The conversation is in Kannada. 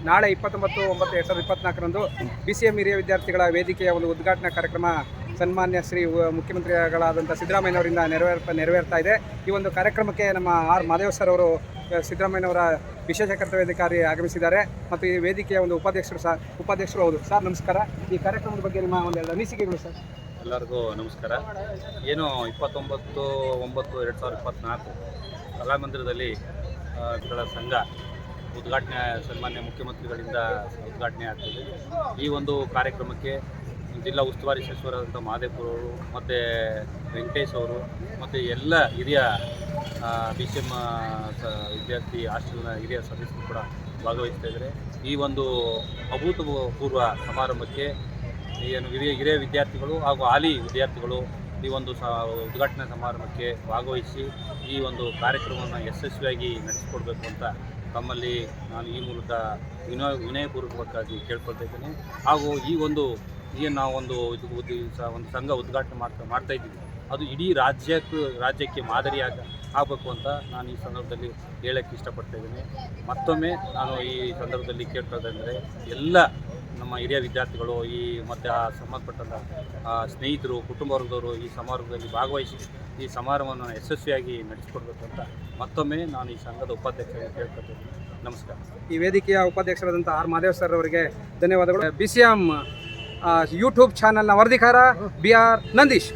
ನಾಳೆ 29/9/2024ರಂದು BCM ಹಿರಿಯ ವಿದ್ಯಾರ್ಥಿಗಳ ವೇದಿಕೆಯ ಒಂದು ಉದ್ಘಾಟನಾ ಕಾರ್ಯಕ್ರಮ ಸನ್ಮಾನ್ಯ ಶ್ರೀ ಮುಖ್ಯಮಂತ್ರಿಗಳಾದಂಥ ಸಿದ್ದರಾಮಯ್ಯನವರಿಂದ ನೆರವೇರ್ತಾ ಇದೆ. ಈ ಒಂದು ಕಾರ್ಯಕ್ರಮಕ್ಕೆ ನಮ್ಮ ಆರ್ ಮಾದೇವ್ ಸರ್ ಅವರು ಸಿದ್ದರಾಮಯ್ಯನವರ ವಿಶೇಷ ಕರ್ತವ್ಯಾಧಿಕಾರಿ ಆಗಮಿಸಿದ್ದಾರೆ ಮತ್ತು ಈ ವೇದಿಕೆಯ ಒಂದು ಉಪಾಧ್ಯಕ್ಷರು ಹೌದು. ಸರ್ ನಮಸ್ಕಾರ. ಈ ಕಾರ್ಯಕ್ರಮದ ಬಗ್ಗೆ ನಿಮ್ಮ ಒಂದೆರಡು ಅನಿಸಿಕೆಗಳು ಸರ್. ಎಲ್ಲರಿಗೂ ನಮಸ್ಕಾರ. ಏನು 29/9/2024 ಕಲಾಮಂದಿರದಲ್ಲಿ ಗಳ ಸಂಘ ಉದ್ಘಾಟನೆ ಸನ್ಮಾನ್ಯ ಮುಖ್ಯಮಂತ್ರಿಗಳಿಂದ ಉದ್ಘಾಟನೆ ಆಗ್ತಿದೆ. ಈ ಒಂದು ಕಾರ್ಯಕ್ರಮಕ್ಕೆ ಜಿಲ್ಲಾ ಉಸ್ತುವಾರಿ ಸಚಿವರಾದಂಥ ಮಹದೇವಪುರ ಅವರು ಮತ್ತು ವೆಂಕಟೇಶ್ ಅವರು ಮತ್ತು ಎಲ್ಲ ಹಿರಿಯ BCM ವಿದ್ಯಾರ್ಥಿ ಹಾಸ್ಟೆಲ್ನ ಹಿರಿಯ ಸದಸ್ಯರು ಕೂಡ ಭಾಗವಹಿಸ್ತಾ ಇದ್ದಾರೆ. ಈ ಒಂದು ಅಭೂತಪೂರ್ವ ಸಮಾರಂಭಕ್ಕೆ ಏನು ಹಿರಿಯ ವಿದ್ಯಾರ್ಥಿಗಳು ಹಾಗೂ ಹಾಲಿ ವಿದ್ಯಾರ್ಥಿಗಳು ಈ ಒಂದು ಉದ್ಘಾಟನಾ ಸಮಾರಂಭಕ್ಕೆ ಭಾಗವಹಿಸಿ ಈ ಒಂದು ಕಾರ್ಯಕ್ರಮವನ್ನು ಯಶಸ್ವಿಯಾಗಿ ನಡೆಸಿಕೊಡ್ಬೇಕು ಅಂತ ತಮ್ಮಲ್ಲಿ ನಾನು ಈ ಮೂಲಕ ವಿನಯಪೂರ್ವಕವಾಗಿ ಕೇಳ್ಕೊಳ್ತಾ ಇದ್ದೇನೆ. ಹಾಗೂ ಈ ಒಂದು ಏನು ನಾವು ಒಂದು ಸಂಘ ಉದ್ಘಾಟನೆ ಮಾಡ್ತಾ ಇದ್ದೀವಿ, ಅದು ಇಡೀ ರಾಜ್ಯಕ್ಕೆ ಮಾದರಿಯಾಗಿ ಆಗಬೇಕು ಅಂತ ನಾನು ಈ ಸಂದರ್ಭದಲ್ಲಿ ಹೇಳೋಕ್ಕೆ ಇಷ್ಟಪಡ್ತಾ ಇದ್ದೇನೆ. ಮತ್ತೊಮ್ಮೆ ನಾನು ಈ ಸಂದರ್ಭದಲ್ಲಿ ಕೇಳ್ಕೊಳ್ಳೋದಂದರೆ ಎಲ್ಲ ನಮ್ಮ ಹಿರಿಯ ವಿದ್ಯಾರ್ಥಿಗಳು ಮತ್ತು ಸಂಬಂಧಪಟ್ಟಂಥ ಸ್ನೇಹಿತರು, ಕುಟುಂಬ ವರ್ಗದವರು ಈ ಸಮಾರಂಭದಲ್ಲಿ ಭಾಗವಹಿಸಿ ಈ ಸಮಾರಂಭವನ್ನು ಯಶಸ್ವಿಯಾಗಿ ನಡೆಸಿಕೊಡ್ಬೇಕು ಅಂತ ಮತ್ತೊಮ್ಮೆ ನಾನು ಈ ಸಂಘದ ಉಪಾಧ್ಯಕ್ಷರಾಗಿ ಕೇಳ್ಕೊಳ್ತೀನಿ. ನಮಸ್ಕಾರ. ಈ ವೇದಿಕೆಯ ಉಪಾಧ್ಯಕ್ಷರಾದಂಥ ಆರ್ ಮಾದೇವ್ ಸರ್ ಅವರಿಗೆ ಧನ್ಯವಾದಗಳು. BCM ಯೂಟ್ಯೂಬ್ ಚಾನಲ್ನ ವರದಿಗಾರ BR ನಂದೀಶ್.